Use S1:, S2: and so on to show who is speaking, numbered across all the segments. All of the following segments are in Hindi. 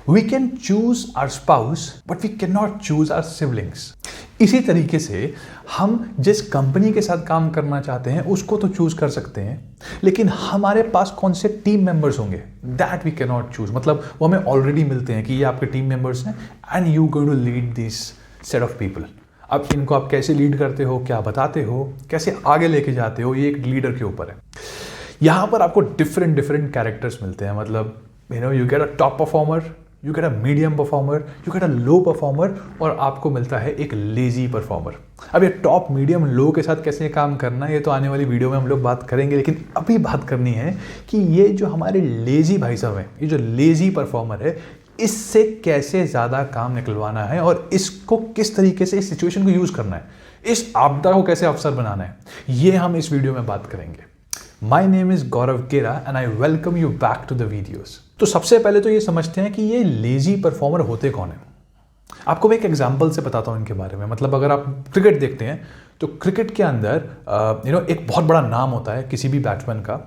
S1: We can choose our spouse but we can not choose our siblings. इसी तरीके से हम जिस कंपनी के साथ काम करना चाहते हैं उसको तो चूज कर सकते हैं, लेकिन हमारे पास कौन से टीम मेंबर्स होंगे that we can not choose. मतलब वो हमें ऑलरेडी मिलते हैं कि ये आपके टीम मेंबर्स हैं and you going to lead this set of people. अब इनको आप कैसे लीड करते हो, क्या बताते हो, कैसे आगे लेके जाते हो, ये एक लीडर के ऊपर है। यहाँ पर आपको डिफरेंट कैरेक्टर्स मिलते हैं। मतलब you get a top performer, you get a medium performer, you get a low performer, और आपको मिलता है एक लेजी परफॉर्मर। अब ये टॉप मीडियम लो के साथ कैसे काम करना है ये तो आने वाली वीडियो में हम लोग बात करेंगे, लेकिन अभी बात करनी है कि ये जो हमारे लेजी भाई साहब हैं, ये जो लेजी परफॉर्मर है, इससे कैसे ज़्यादा काम निकलवाना है और इसको किस तरीके से इस सिचुएशन को यूज़ करना है, इस आपदा को कैसे अवसर बनाना है, ये हम इस वीडियो में बात करेंगे। My name is Gaurav Gera and I welcome you back to the videos। तो सबसे पहले तो ये समझते हैं कि ये लेजी परफॉर्मर होते कौन है। आपको मैं एक एग्जांपल से बताता हूँ इनके बारे में। मतलब अगर आप क्रिकेट देखते हैं तो क्रिकेट के अंदर एक बहुत बड़ा नाम होता है किसी भी बैट्समैन का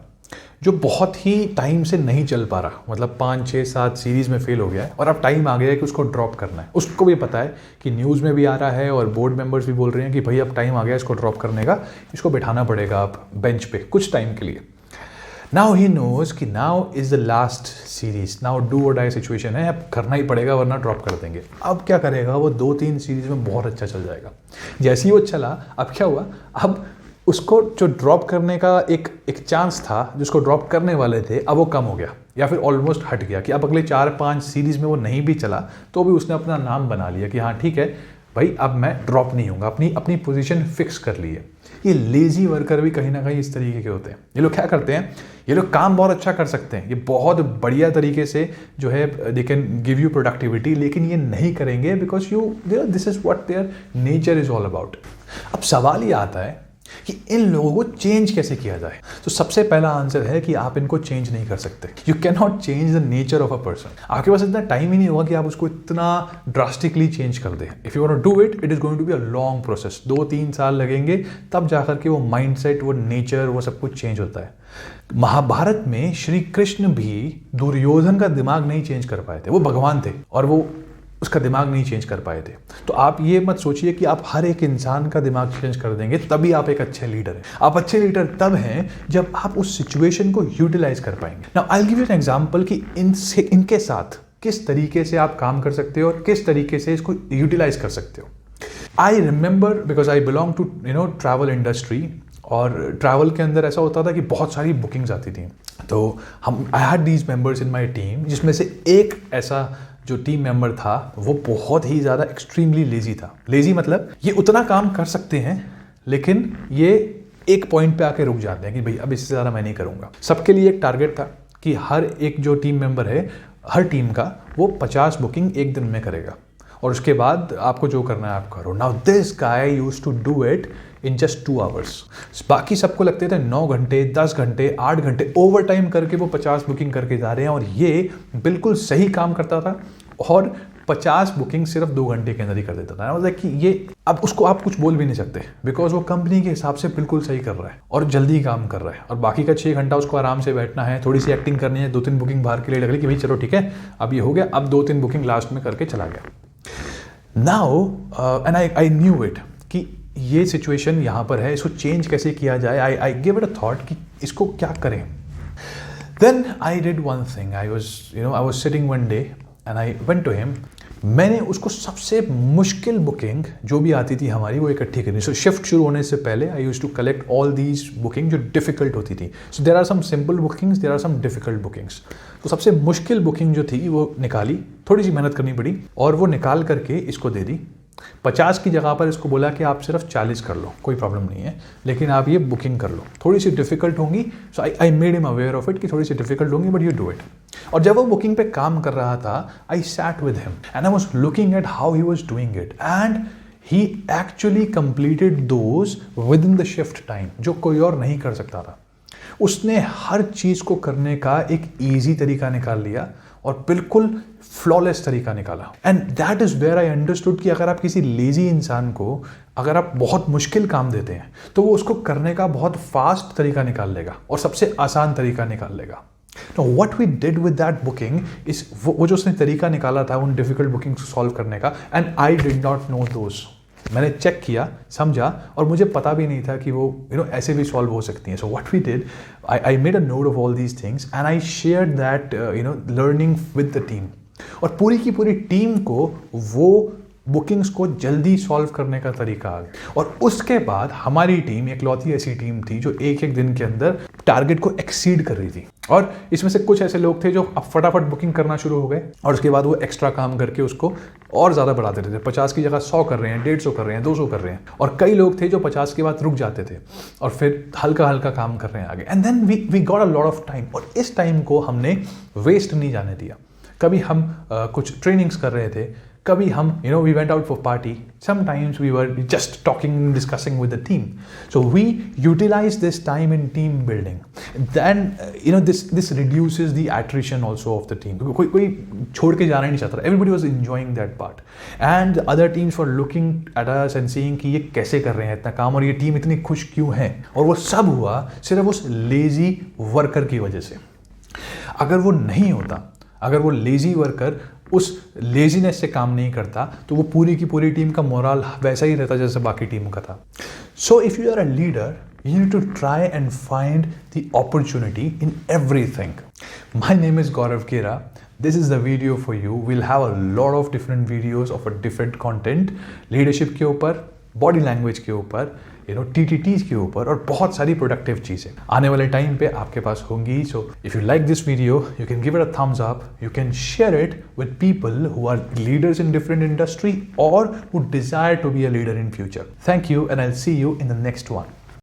S1: जो बहुत ही टाइम से नहीं चल पा रहा, मतलब 5, 6, 7 सीरीज में फेल हो गया है और अब टाइम आ गया है कि उसको ड्रॉप करना है। उसको भी पता है कि न्यूज़ में भी आ रहा है और बोर्ड मेंबर्स भी बोल रहे हैं कि भाई अब टाइम आ गया इसको ड्रॉप करने का, इसको बिठाना पड़ेगा आप बेंच पे कुछ टाइम के लिए। नाउ ही नोज कि now is the last series, now do और डाई सिचुएशन है, अब करना ही पड़ेगा वरना ड्रॉप कर देंगे। अब क्या करेगा वो, 2-3 सीरीज में बहुत अच्छा चल जाएगा। जैसे ही वो चला, अब क्या हुआ, अब उसको जो ड्रॉप करने का एक चांस था, जिसको ड्रॉप करने वाले थे, अब वो कम हो गया या फिर ऑलमोस्ट हट गया कि अब अगले 4-5 सीरीज में वो नहीं भी चला तो भी उसने अपना नाम बना लिया कि हाँ ठीक है भाई अब मैं ड्रॉप नहीं होऊंगा, अपनी पोजीशन फिक्स कर ली है। ये लेजी वर्कर भी कहीं ना कहीं इस तरीके के होते हैं। ये लोग क्या करते हैं, ये लोग काम बहुत अच्छा कर सकते हैं, ये बहुत बढ़िया तरीके से जो है they can give you productivity, लेकिन ये नहीं करेंगे because this is what their nature is all about. अब सवाल ये आता है कि इन लोगों को चेंज कैसे किया जाए। तो सबसे पहला आंसर है कि आप इनको चेंज नहीं कर सकते। You can not change the nature of a person. आपके पास इतना टाइम ही नहीं होगा कि आप उसको इतना ड्रास्टिकली चेंज कर दें। If you want to do it, it is going to be a long process. 2-3 साल लगेंगे तब जाकर के वो माइंडसेट, वो नेचर, वो सब कुछ चेंज होता है। महाभारत में श्री कृष्ण भी दुर्योधन का दिमाग नहीं चेंज कर पाए थे। वो भगवान थे और वो उसका दिमाग नहीं चेंज कर पाए थे। तो आप ये मत सोचिए कि आप हर एक इंसान का दिमाग चेंज कर देंगे तभी आप एक अच्छे लीडर हैं। आप अच्छे लीडर तब हैं जब आप उस सिचुएशन को यूटिलाइज कर पाएंगे। Now I will give you an example कि इनके साथ किस तरीके से आप काम कर सकते हो और किस तरीके से इसको यूटिलाइज कर सकते हो। I remember because I belong to travel industry, और ट्रैवल के अंदर ऐसा होता था कि बहुत सारी बुकिंग्स आती थी। तो I had these members in my team, जिसमें से एक ऐसा जो टीम मेंबर था वो बहुत ही ज़्यादा एक्सट्रीमली लेजी था। लेजी मतलब ये उतना काम कर सकते हैं लेकिन ये एक पॉइंट पे आके रुक जाते हैं कि भाई अब इससे ज़्यादा मैं नहीं करूँगा। सबके लिए एक टारगेट था कि हर एक जो टीम मेंबर है, हर टीम का, वो 50 बुकिंग एक दिन में करेगा और उसके बाद आपको जो करना है आप करो। Now this guy used to do it in just 2 hours. बाकी सबको लगते थे 9 घंटे, 10 घंटे, 8 घंटे ओवर टाइम करके वो 50 बुकिंग करके जा रहे हैं, और ये बिल्कुल सही काम करता था और 50 बुकिंग सिर्फ 2 घंटे के अंदर ही कर देता था। मतलब कि ये अब उसको आप कुछ बोल भी नहीं सकते बिकॉज वो कंपनी के हिसाब से बिल्कुल सही कर रहा है और जल्दी काम कर रहा है, और बाकी का 6 घंटा उसको आराम से बैठना है, थोड़ी सी एक्टिंग करनी है, 2-3 बुकिंग बाहर के लिए लग रही कि भाई चलो ठीक है अब ये हो गया, अब 2-3 बुकिंग लास्ट में करके चला गया। Now and I knew it कि ये सिचुएशन यहाँ पर है, इसको चेंज कैसे किया जाए। I give it a thought कि इसको क्या करें। Then I did one thing. I was sitting one day and I went to him. मैंने उसको सबसे मुश्किल बुकिंग जो भी आती थी हमारी वो इकट्ठी करनी। सो शिफ्ट शुरू होने से पहले I used to collect all these booking जो डिफिकल्ट होती थी। So there are some simple bookings, there are some difficult bookings. तो सबसे मुश्किल बुकिंग जो थी वो निकाली, थोड़ी सी मेहनत करनी पड़ी और वो निकाल करके इसको दे दी। 50 की जगह पर इसको बोला कि आप सिर्फ 40 कर लो, कोई प्रॉब्लम नहीं है, लेकिन आप ये बुकिंग कर लो, थोड़ी सी डिफिकल्ट होंगी। So I made him aware of it कि थोड़ी सी डिफिकल्ट होंगी बट यू डू इट। और जब वो बुकिंग पे काम कर रहा था, I sat with him and I was looking at how he was doing it and he actually completed those within the shift time, जो कोई और नहीं कर सकता था। उसने हर चीज़ को करने का एक ईजी तरीका निकाल लिया और बिल्कुल फ्लॉलेस तरीका निकाला। And that is where I understood कि अगर आप किसी लेजी इंसान को अगर आप बहुत मुश्किल काम देते हैं तो वो उसको करने का बहुत फास्ट तरीका निकाल लेगा और सबसे आसान तरीका निकाल लेगा। Now what we did with that booking is वो जो उसने तरीका निकाला था उन डिफिकल्ट बुकिंग्स को सॉल्व करने का, and I did not know दोस। मैंने चेक किया, समझा, और मुझे पता भी नहीं था कि वो ऐसे भी सॉल्व हो सकती हैं। So what we did, I made a note of all these things and I share that learning with the team. और पूरी की पूरी टीम को वो बुकिंग्स को जल्दी सॉल्व करने का तरीका आ गया। और उसके बाद हमारी टीम इकलौती ऐसी टीम थी जो एक एक दिन के अंदर टारगेट को एक्सीड कर रही थी। और इसमें से कुछ ऐसे लोग थे जो अब फटाफट बुकिंग करना शुरू हो गए, और उसके बाद वो एक्स्ट्रा काम करके उसको और ज़्यादा बढ़ा देते थे। 50 की जगह 100 कर रहे हैं, 150 कर रहे हैं, 200 कर रहे हैं। और कई लोग थे जो 50 के बाद रुक जाते थे और फिर हल्का हल्का काम कर रहे हैं आगे। And then we got a lot of time, और इस टाइम को हमने वेस्ट नहीं जाने दिया। कभी हम कुछ ट्रेनिंग्स कर रहे थे, कभी हम we went out for party, sometimes we were just talking, discussing with the team. So we utilized this time in team building. Then this reduces the attrition also of the team. कोई छोड़ के जाना ही नहीं चाहता। Everybody was enjoying that part, and other teams were looking at us and saying कि ये कैसे कर रहे हैं इतना काम, और ये टीम इतनी खुश क्यों है। और वो सब हुआ सिर्फ उस लेजी वर्कर की वजह से। अगर वो नहीं होता, अगर वो लेजी वर्कर उस लेजीनेस से काम नहीं करता, तो वो पूरी की पूरी टीम का मोरल वैसा ही रहता जैसे बाकी टीम का था। So if you are a leader, you need to try and find the opportunity in everything. My name is Gaurav Kera. This is the video for you. We'll have a lot of different videos of a different content, leadership के ऊपर, body language के ऊपर, TTTs के ऊपर, और बहुत सारी प्रोडक्टिव चीज़ें आने वाले टाइम पे आपके पास होंगी। So if you like this video, you can give it a thumbs up, you can share it with people who are leaders in different industry और who desire to be a leader in future. Thank you, and I'll see you in the next one.